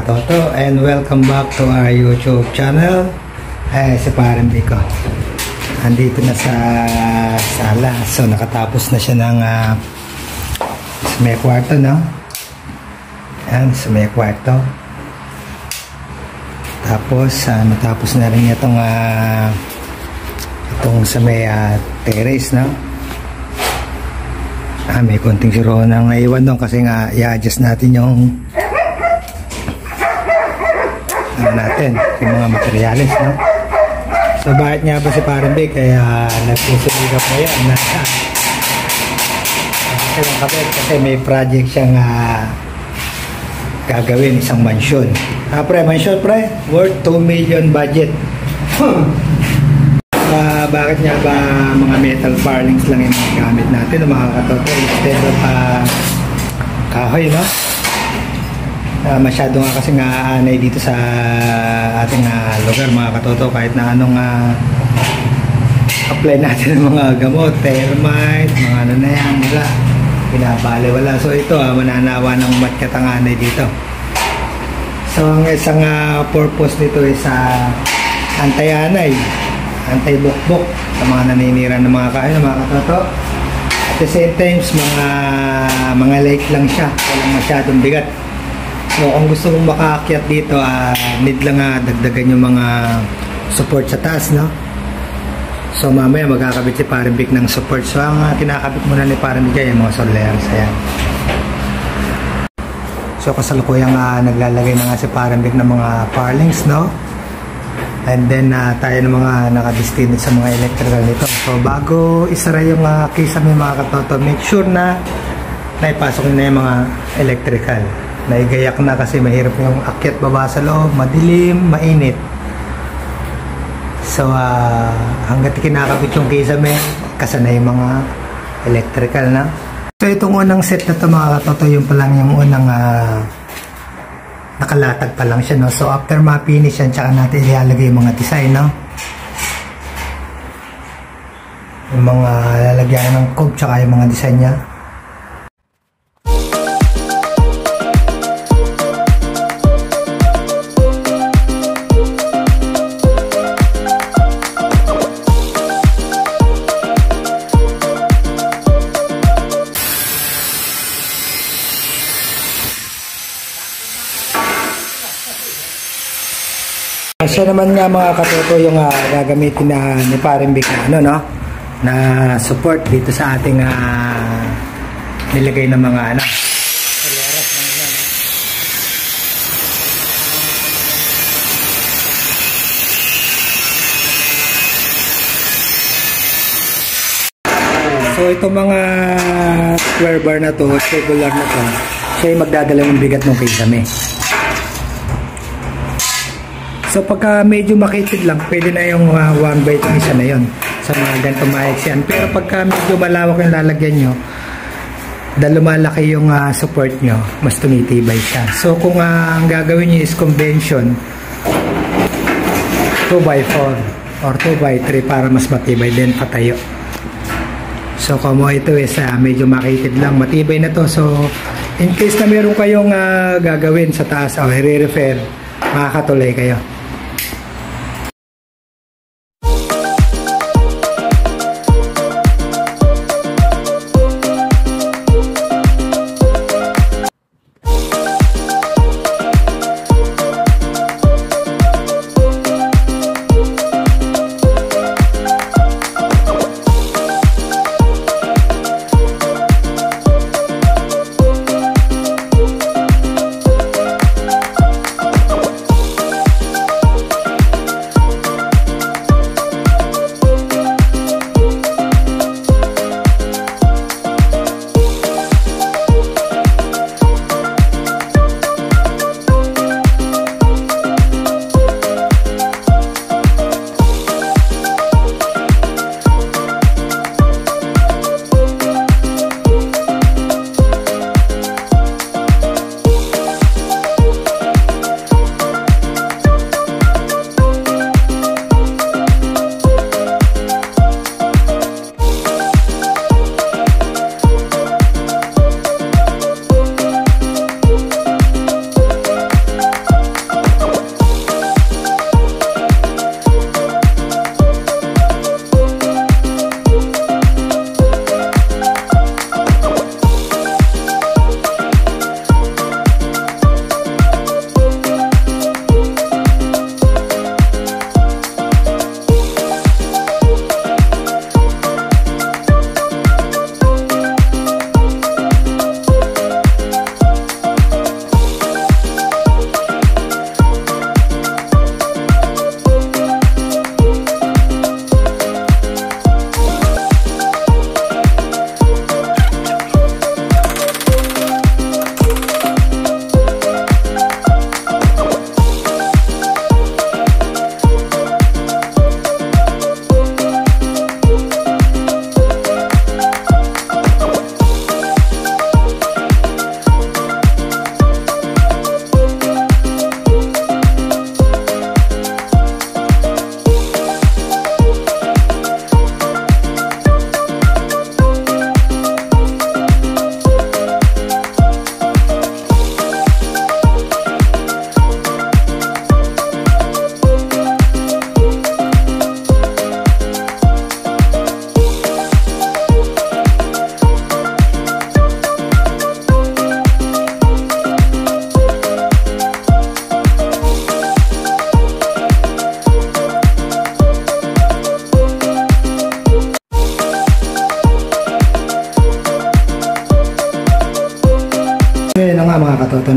katoto, and welcome back to our YouTube channel. Si Parang Biko andito na sa sala. So nakatapos na siya ng sa may kwarto, no? Yan, sa may kwarto. Tapos natapos na rin itong sa may terrace, no? May konting siro nang naiwan doon kasi nga i-adjust natin yung natin, yung mga materials, no? So bakit nga ba si Parang Big kaya nagsusuliga po yan na kasi may project siyang gagawin, isang mansyon. Mansyon pre, worth 2 million budget. Bakit nga ba mga metal parlings lang yung gamit natin, mga katoto, instead of kahoy, no? Masyado nga kasi nga aanay dito sa ating lugar, mga katoto, kahit na anong apply natin ng mga gamot, thermite, mga ano na yan, wala, pinabali, wala. So ito mananawa ng matkat ang aanay dito. So ang isang purpose nito is anti-anay, anti-bukbok sa mga naninira ng mga kahoy, mga katoto. At the same time, mga light lang siya, walang masyadong bigat. So kung gusto mong makaakyat dito, need lang dagdagan yung mga support sa taas, no? So mamaya magkakabit si Parang Big ng support. So ang kinakabit muna ni Parang Big yung mga solers, ayan. So kasalukuyang naglalagay na nga si Parang Big ng mga parlings, no? And then tayo ng mga nakadestinate sa mga electrical nito. So bago isara yung kisame, mga katoto, make sure na naipasok na yung mga electrical. Naigayak na kasi mahirap yung akyat baba sa loob, madilim, mainit. So hanggat kinakabit yung kisame, kasanay yung mga electrical na. So itong unang set na ito, mga katoto, yung palang yung unang nakalatag pa lang siya, no? So after ma-finish yan, tsaka natin ilalagay yung mga design, no? Yung mga lalagyan ng code, tsaka yung mga design niya. Siya naman nga, mga katoto, yung gagamitin na ni Parang Big na na support dito sa ating nilagay ng mga soleras ng So itong mga square bar na to, circular na to, siya yung magdadala ng bigat ng kisame. So pagka medyo makitid lang, pwede na yung 1 by 2 isa na yun sa mga ganito maiksian. Pero pagka medyo malawak yung lalagyan nyo, dahil lumalaki yung support nyo, mas tumitibay siya. So kung ang gagawin nyo is convention, 2 by 4 or 2 by 3 para mas matibay din patayo. So kung ito is medyo makitid lang, matibay na to. So in case na meron kayong gagawin sa taas o i-refer, makakatuloy kayo.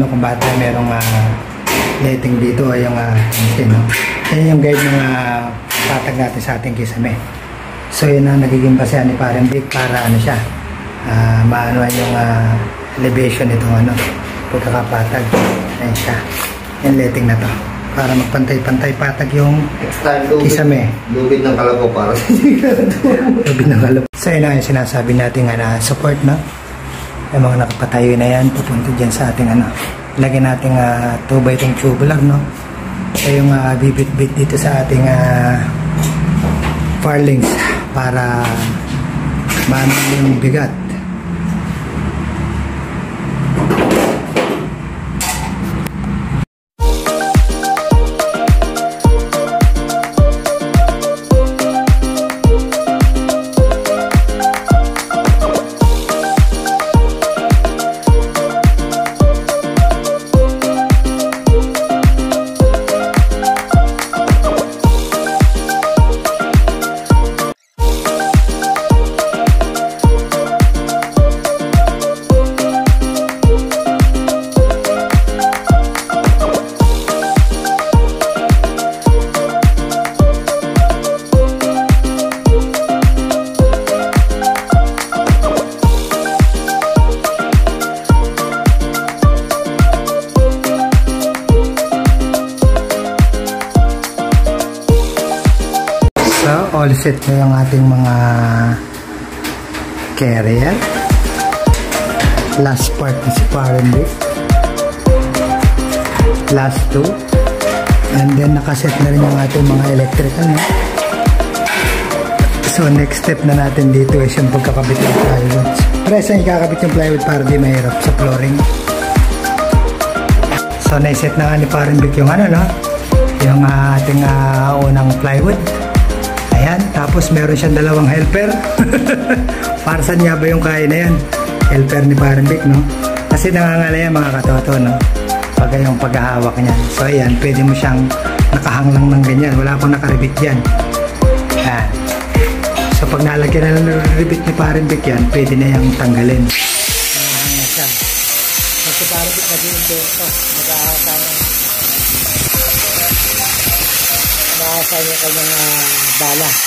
kung bakit merong letting dito ay yung no? Yan yung guide ng patag natin sa ating kisame. So yun ang nagiging basehan ni Parang Vic para ano siya, maano yung elevation nitong pagkakapatag. Ayan siya, yung letting na to para magpantay-pantay patag yung kisame. Lubid ng kalabaw para lubid ng kalabaw. So yun ang sinasabi natin support, no? Yung mga nakapatayo na yan pupunta dyan sa ating lagyan natin 2x tubular, no? So yung bibit-bit dito sa ating farlings para maano yung bigat. All set na yung ating mga carrier. Last part na si Parang Vic. Last two. And then nakaset na rin yung ating mga electrical, no? So next step na natin dito is yung pagkakabit ng plywood. Presa yung kakabit yung plywood para di mahirap sa flooring. So naiset na nga ni Parang Vic yung no? Yung ating unang plywood. Ayan, tapos meron siyang dalawang helper. Para saan nga ba yung kaya na yan? Helper ni Parang Vic, no? Kasi nangangala yan mga katoto, no? Pag yung paghahawak niyan. So ayan, pwede mo siyang nakahang lang ng ganyan. Wala akong nakaribit dyan. Ayan. So pag nalagyan na ng ribit ni Parang Vic yan, pwede na yung tanggalin. Nakahang na siya. So si Parang Vic na din dito. Nakahasa niya kanyang bala.